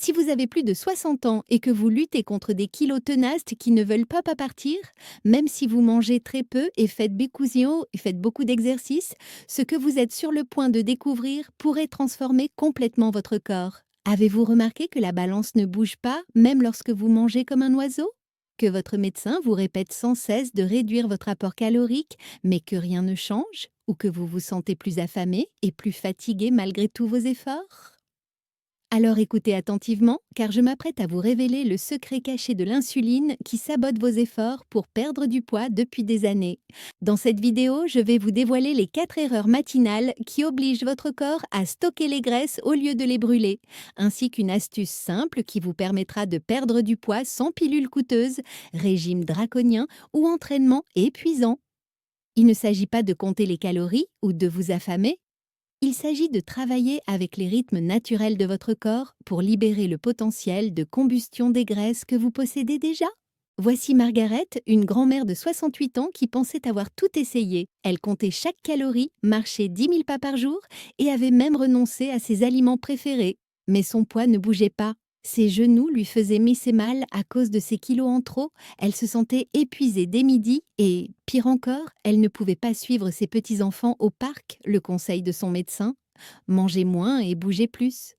Si vous avez plus de 60 ans et que vous luttez contre des kilos tenaces qui ne veulent pas partir, même si vous mangez très peu et faites bécousion et faites beaucoup d'exercices, ce que vous êtes sur le point de découvrir pourrait transformer complètement votre corps. Avez-vous remarqué que la balance ne bouge pas, même lorsque vous mangez comme un oiseau? Que votre médecin vous répète sans cesse de réduire votre apport calorique, mais que rien ne change? Ou que vous vous sentez plus affamé et plus fatigué malgré tous vos efforts? Alors écoutez attentivement, car je m'apprête à vous révéler le secret caché de l'insuline qui sabote vos efforts pour perdre du poids depuis des années. Dans cette vidéo, je vais vous dévoiler les 4 erreurs matinales qui obligent votre corps à stocker les graisses au lieu de les brûler, ainsi qu'une astuce simple qui vous permettra de perdre du poids sans pilule coûteuse, régime draconien ou entraînement épuisant. Il ne s'agit pas de compter les calories ou de vous affamer. Il s'agit de travailler avec les rythmes naturels de votre corps pour libérer le potentiel de combustion des graisses que vous possédez déjà. Voici Margaret, une grand-mère de 68 ans qui pensait avoir tout essayé. Elle comptait chaque calorie, marchait 10 000 pas par jour et avait même renoncé à ses aliments préférés. Mais son poids ne bougeait pas. Ses genoux lui faisaient misser mal à cause de ses kilos en trop. Elle se sentait épuisée dès midi et, pire encore, elle ne pouvait pas suivre ses petits-enfants au parc, le conseil de son médecin. Manger moins et bouger plus.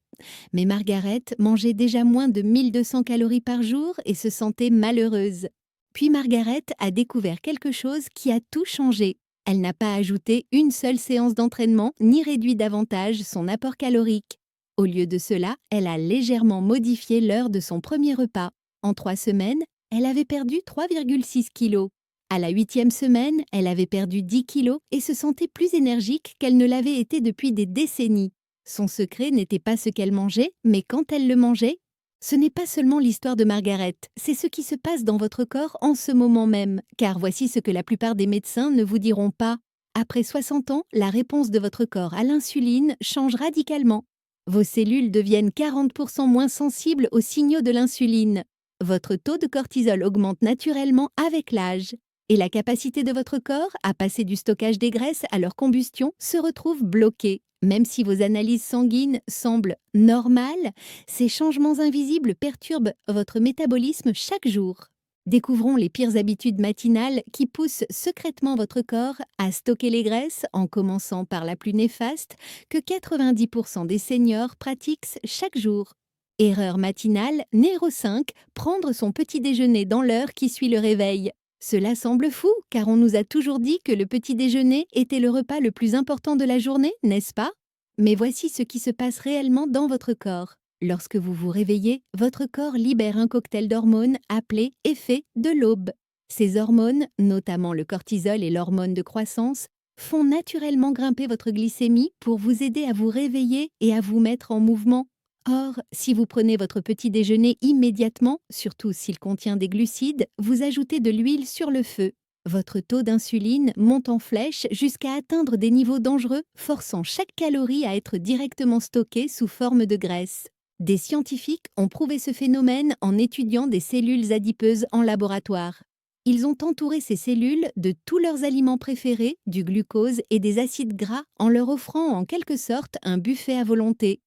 Mais Margaret mangeait déjà moins de 1200 calories par jour et se sentait malheureuse. Puis Margaret a découvert quelque chose qui a tout changé. Elle n'a pas ajouté une seule séance d'entraînement ni réduit davantage son apport calorique. Au lieu de cela, elle a légèrement modifié l'heure de son premier repas. En 3 semaines, elle avait perdu 3,6 kilos. À la 8e semaine, elle avait perdu 10 kilos et se sentait plus énergique qu'elle ne l'avait été depuis des décennies. Son secret n'était pas ce qu'elle mangeait, mais quand elle le mangeait. Ce n'est pas seulement l'histoire de Margaret, c'est ce qui se passe dans votre corps en ce moment même, car voici ce que la plupart des médecins ne vous diront pas. Après 60 ans, la réponse de votre corps à l'insuline change radicalement. Vos cellules deviennent 40% moins sensibles aux signaux de l'insuline. Votre taux de cortisol augmente naturellement avec l'âge. Et la capacité de votre corps à passer du stockage des graisses à leur combustion se retrouve bloquée. Même si vos analyses sanguines semblent normales, ces changements invisibles perturbent votre métabolisme chaque jour. Découvrons les pires habitudes matinales qui poussent secrètement votre corps à stocker les graisses, en commençant par la plus néfaste que 90% des seniors pratiquent chaque jour. Erreur matinale numéro 5, prendre son petit déjeuner dans l'heure qui suit le réveil. Cela semble fou, car on nous a toujours dit que le petit déjeuner était le repas le plus important de la journée, n'est-ce pas? Mais voici ce qui se passe réellement dans votre corps. Lorsque vous vous réveillez, votre corps libère un cocktail d'hormones appelé effet de l'aube. Ces hormones, notamment le cortisol et l'hormone de croissance, font naturellement grimper votre glycémie pour vous aider à vous réveiller et à vous mettre en mouvement. Or, si vous prenez votre petit déjeuner immédiatement, surtout s'il contient des glucides, vous ajoutez de l'huile sur le feu. Votre taux d'insuline monte en flèche jusqu'à atteindre des niveaux dangereux, forçant chaque calorie à être directement stockée sous forme de graisse. Des scientifiques ont prouvé ce phénomène en étudiant des cellules adipeuses en laboratoire. Ils ont entouré ces cellules de tous leurs aliments préférés, du glucose et des acides gras, en leur offrant en quelque sorte un buffet à volonté.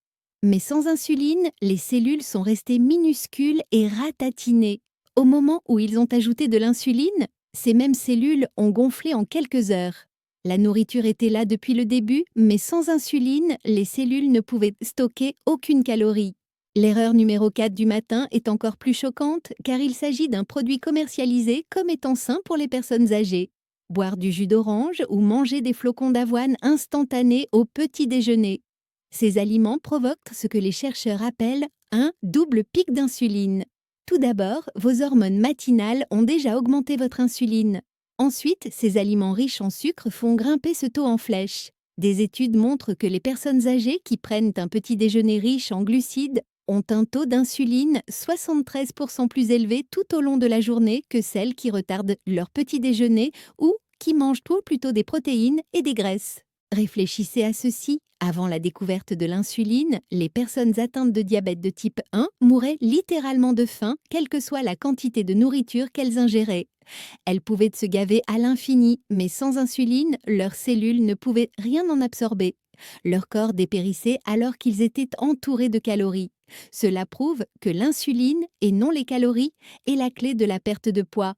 Mais sans insuline, les cellules sont restées minuscules et ratatinées. Au moment où ils ont ajouté de l'insuline, ces mêmes cellules ont gonflé en quelques heures. La nourriture était là depuis le début, mais sans insuline, les cellules ne pouvaient stocker aucune calorie. L'erreur numéro 4 du matin est encore plus choquante car il s'agit d'un produit commercialisé comme étant sain pour les personnes âgées. Boire du jus d'orange ou manger des flocons d'avoine instantanés au petit déjeuner. Ces aliments provoquent ce que les chercheurs appellent un double pic d'insuline. Tout d'abord, vos hormones matinales ont déjà augmenté votre insuline. Ensuite, ces aliments riches en sucre font grimper ce taux en flèche. Des études montrent que les personnes âgées qui prennent un petit déjeuner riche en glucides ont un taux d'insuline 73% plus élevé tout au long de la journée que celles qui retardent leur petit déjeuner ou qui mangent tout plutôt des protéines et des graisses. Réfléchissez à ceci. Avant la découverte de l'insuline, les personnes atteintes de diabète de type 1 mouraient littéralement de faim, quelle que soit la quantité de nourriture qu'elles ingéraient. Elles pouvaient se gaver à l'infini, mais sans insuline, leurs cellules ne pouvaient rien en absorber. Leur corps dépérissait alors qu'ils étaient entourés de calories. Cela prouve que l'insuline, et non les calories, est la clé de la perte de poids.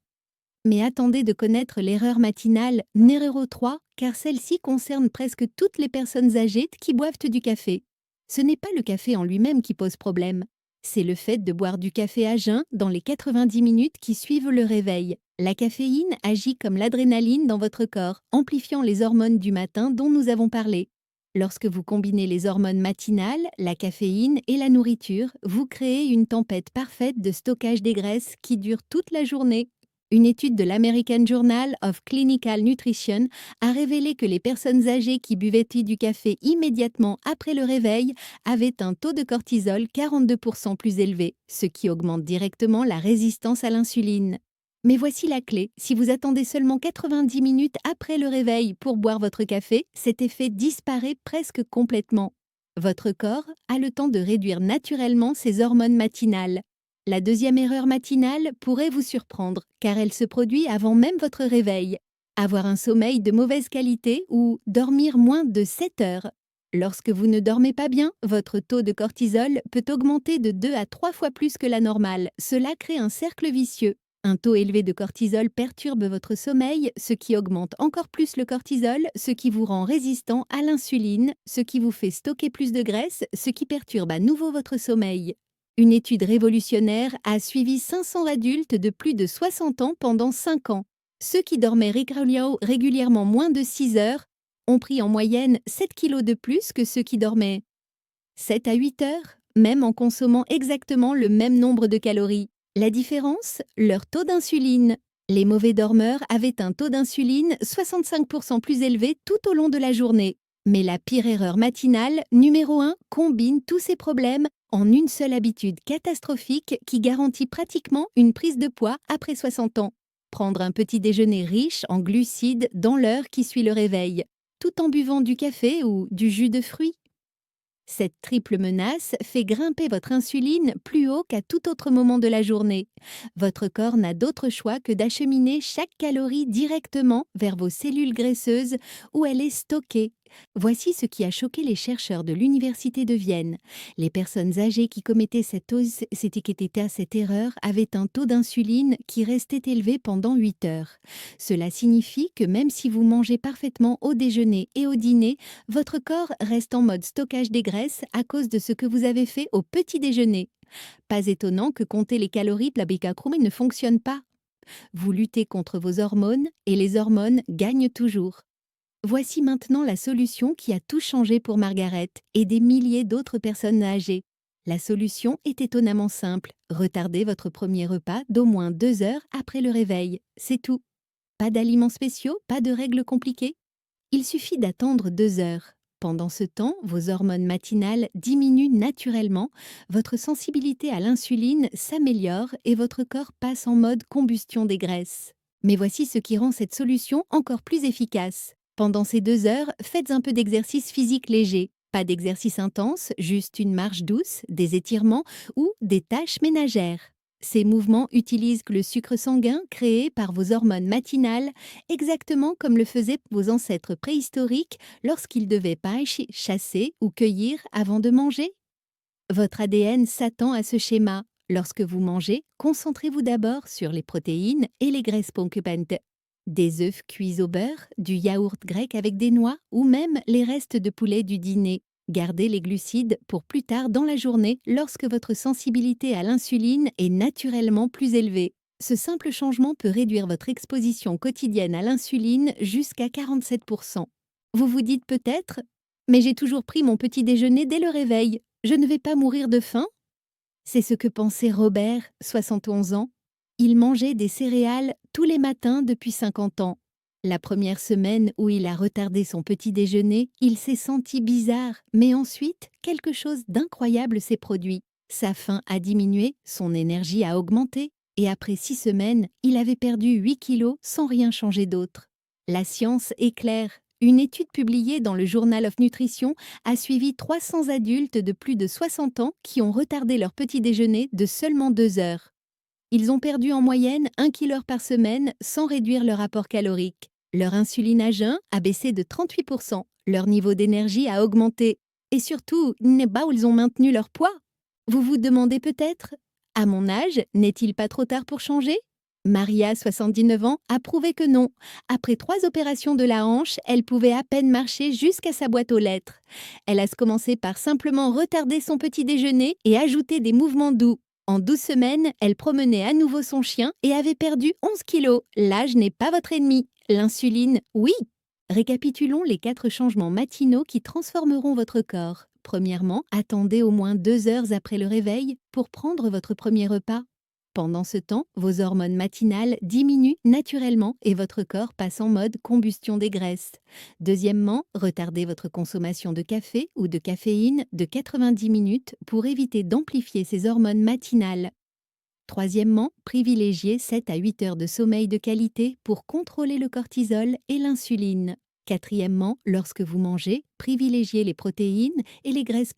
Mais attendez de connaître l'erreur matinale numéro 3, car celle-ci concerne presque toutes les personnes âgées qui boivent du café. Ce n'est pas le café en lui-même qui pose problème. C'est le fait de boire du café à jeun dans les 90 minutes qui suivent le réveil. La caféine agit comme l'adrénaline dans votre corps, amplifiant les hormones du matin dont nous avons parlé. Lorsque vous combinez les hormones matinales, la caféine et la nourriture, vous créez une tempête parfaite de stockage des graisses qui dure toute la journée. Une étude de l'American Journal of Clinical Nutrition a révélé que les personnes âgées qui buvaient du café immédiatement après le réveil avaient un taux de cortisol 42% plus élevé, ce qui augmente directement la résistance à l'insuline. Mais voici la clé, si vous attendez seulement 90 minutes après le réveil pour boire votre café, cet effet disparaît presque complètement. Votre corps a le temps de réduire naturellement ses hormones matinales. La deuxième erreur matinale pourrait vous surprendre, car elle se produit avant même votre réveil. Avoir un sommeil de mauvaise qualité ou dormir moins de 7 heures. Lorsque vous ne dormez pas bien, votre taux de cortisol peut augmenter de 2 à 3 fois plus que la normale. Cela crée un cercle vicieux. Un taux élevé de cortisol perturbe votre sommeil, ce qui augmente encore plus le cortisol, ce qui vous rend résistant à l'insuline, ce qui vous fait stocker plus de graisse, ce qui perturbe à nouveau votre sommeil. Une étude révolutionnaire a suivi 500 adultes de plus de 60 ans pendant 5 ans. Ceux qui dormaient régulièrement moins de 6 heures ont pris en moyenne 7 kilos de plus que ceux qui dormaient 7 à 8 heures, même en consommant exactement le même nombre de calories. La différence? Leur taux d'insuline. Les mauvais dormeurs avaient un taux d'insuline 65% plus élevé tout au long de la journée. Mais la pire erreur matinale, numéro 1, combine tous ces problèmes en une seule habitude catastrophique qui garantit pratiquement une prise de poids après 60 ans. Prendre un petit déjeuner riche en glucides dans l'heure qui suit le réveil, tout en buvant du café ou du jus de fruits. Cette triple menace fait grimper votre insuline plus haut qu'à tout autre moment de la journée. Votre corps n'a d'autre choix que d'acheminer chaque calorie directement vers vos cellules graisseuses où elle est stockée. Voici ce qui a choqué les chercheurs de l'Université de Vienne. Les personnes âgées qui commettaient cette erreur avaient un taux d'insuline qui restait élevé pendant 8 heures. Cela signifie que même si vous mangez parfaitement au déjeuner et au dîner, votre corps reste en mode stockage des graisses à cause de ce que vous avez fait au petit déjeuner. Pas étonnant que compter les calories de la Beka-Chrome ne fonctionne pas. Vous luttez contre vos hormones et les hormones gagnent toujours. Voici maintenant la solution qui a tout changé pour Margaret et des milliers d'autres personnes âgées. La solution est étonnamment simple. Retardez votre premier repas d'au moins 2 heures après le réveil. C'est tout. Pas d'aliments spéciaux, pas de règles compliquées. Il suffit d'attendre 2 heures. Pendant ce temps, vos hormones matinales diminuent naturellement, votre sensibilité à l'insuline s'améliore et votre corps passe en mode combustion des graisses. Mais voici ce qui rend cette solution encore plus efficace. Pendant ces 2 heures, faites un peu d'exercice physique léger. Pas d'exercice intense, juste une marche douce, des étirements ou des tâches ménagères. Ces mouvements utilisent le sucre sanguin créé par vos hormones matinales, exactement comme le faisaient vos ancêtres préhistoriques lorsqu'ils devaient pêcher, chasser ou cueillir avant de manger. Votre ADN s'attend à ce schéma. Lorsque vous mangez, concentrez-vous d'abord sur les protéines et les graisses ponctupantes. Des œufs cuits au beurre, du yaourt grec avec des noix ou même les restes de poulet du dîner. Gardez les glucides pour plus tard dans la journée lorsque votre sensibilité à l'insuline est naturellement plus élevée. Ce simple changement peut réduire votre exposition quotidienne à l'insuline jusqu'à 47%. Vous vous dites peut-être « Mais j'ai toujours pris mon petit déjeuner dès le réveil, je ne vais pas mourir de faim ?» C'est ce que pensait Robert, 71 ans. Il mangeait des céréales tous les matins depuis 50 ans. La première semaine où il a retardé son petit déjeuner, il s'est senti bizarre, mais ensuite, quelque chose d'incroyable s'est produit. Sa faim a diminué, son énergie a augmenté, et après 6 semaines, il avait perdu 8 kilos sans rien changer d'autre. La science est claire. Une étude publiée dans le Journal of Nutrition a suivi 300 adultes de plus de 60 ans qui ont retardé leur petit déjeuner de seulement 2 heures. Ils ont perdu en moyenne 1 kg par semaine sans réduire leur apport calorique. Leur insuline à jeun a baissé de 38%. Leur niveau d'énergie a augmenté. Et surtout, ils ont maintenu leur poids. Vous vous demandez peut-être: «À mon âge, n'est-il pas trop tard pour changer?» Maria, 79 ans, a prouvé que non. Après 3 opérations de la hanche, elle pouvait à peine marcher jusqu'à sa boîte aux lettres. Elle a commencé par simplement retarder son petit déjeuner et ajouter des mouvements doux. En 12 semaines, elle promenait à nouveau son chien et avait perdu 11 kilos. L'âge n'est pas votre ennemi. L'insuline, oui. Récapitulons les 4 changements matinaux qui transformeront votre corps. Premièrement, attendez au moins 2 heures après le réveil pour prendre votre premier repas. Pendant ce temps, vos hormones matinales diminuent naturellement et votre corps passe en mode combustion des graisses. Deuxièmement, retardez votre consommation de café ou de caféine de 90 minutes pour éviter d'amplifier ces hormones matinales. Troisièmement, privilégiez 7 à 8 heures de sommeil de qualité pour contrôler le cortisol et l'insuline. Quatrièmement, lorsque vous mangez, privilégiez les protéines et les graisses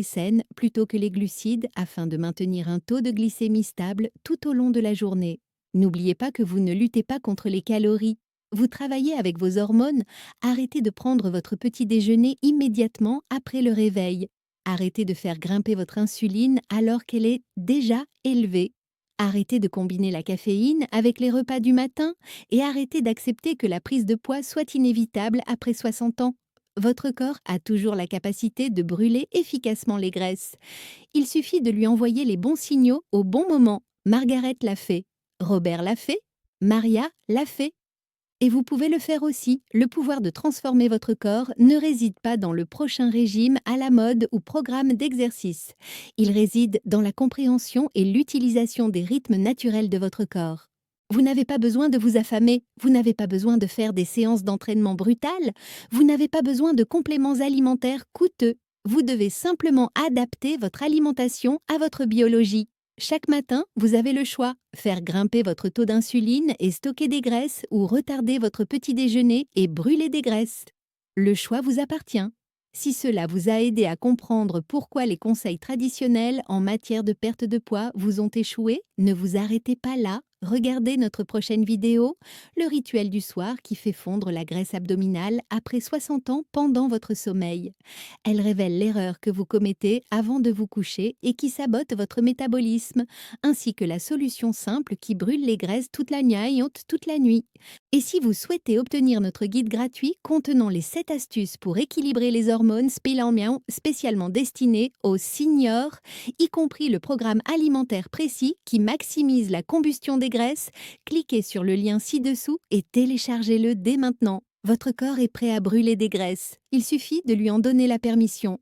saines plutôt que les glucides afin de maintenir un taux de glycémie stable tout au long de la journée. N'oubliez pas que vous ne luttez pas contre les calories. Vous travaillez avec vos hormones. Arrêtez de prendre votre petit déjeuner immédiatement après le réveil. Arrêtez de faire grimper votre insuline alors qu'elle est déjà élevée. Arrêtez de combiner la caféine avec les repas du matin et arrêtez d'accepter que la prise de poids soit inévitable après 60 ans. Votre corps a toujours la capacité de brûler efficacement les graisses. Il suffit de lui envoyer les bons signaux au bon moment. Margaret l'a fait. Robert l'a fait. Maria l'a fait. Et vous pouvez le faire aussi. Le pouvoir de transformer votre corps ne réside pas dans le prochain régime à la mode ou programme d'exercice. Il réside dans la compréhension et l'utilisation des rythmes naturels de votre corps. Vous n'avez pas besoin de vous affamer, vous n'avez pas besoin de faire des séances d'entraînement brutales, vous n'avez pas besoin de compléments alimentaires coûteux. Vous devez simplement adapter votre alimentation à votre biologie. Chaque matin, vous avez le choix: faire grimper votre taux d'insuline et stocker des graisses ou retarder votre petit déjeuner et brûler des graisses. Le choix vous appartient. Si cela vous a aidé à comprendre pourquoi les conseils traditionnels en matière de perte de poids vous ont échoué, ne vous arrêtez pas là. Regardez notre prochaine vidéo, le rituel du soir qui fait fondre la graisse abdominale après 60 ans pendant votre sommeil. Elle révèle l'erreur que vous commettez avant de vous coucher et qui sabote votre métabolisme, ainsi que la solution simple qui brûle les graisses toute la nuit toute la nuit. Et si vous souhaitez obtenir notre guide gratuit contenant les 7 astuces pour équilibrer les hormones spécialement destinées aux seniors, y compris le programme alimentaire précis qui maximise la combustion des graisses, cliquez sur le lien ci-dessous et téléchargez-le dès maintenant. Votre corps est prêt à brûler des graisses. Il suffit de lui en donner la permission.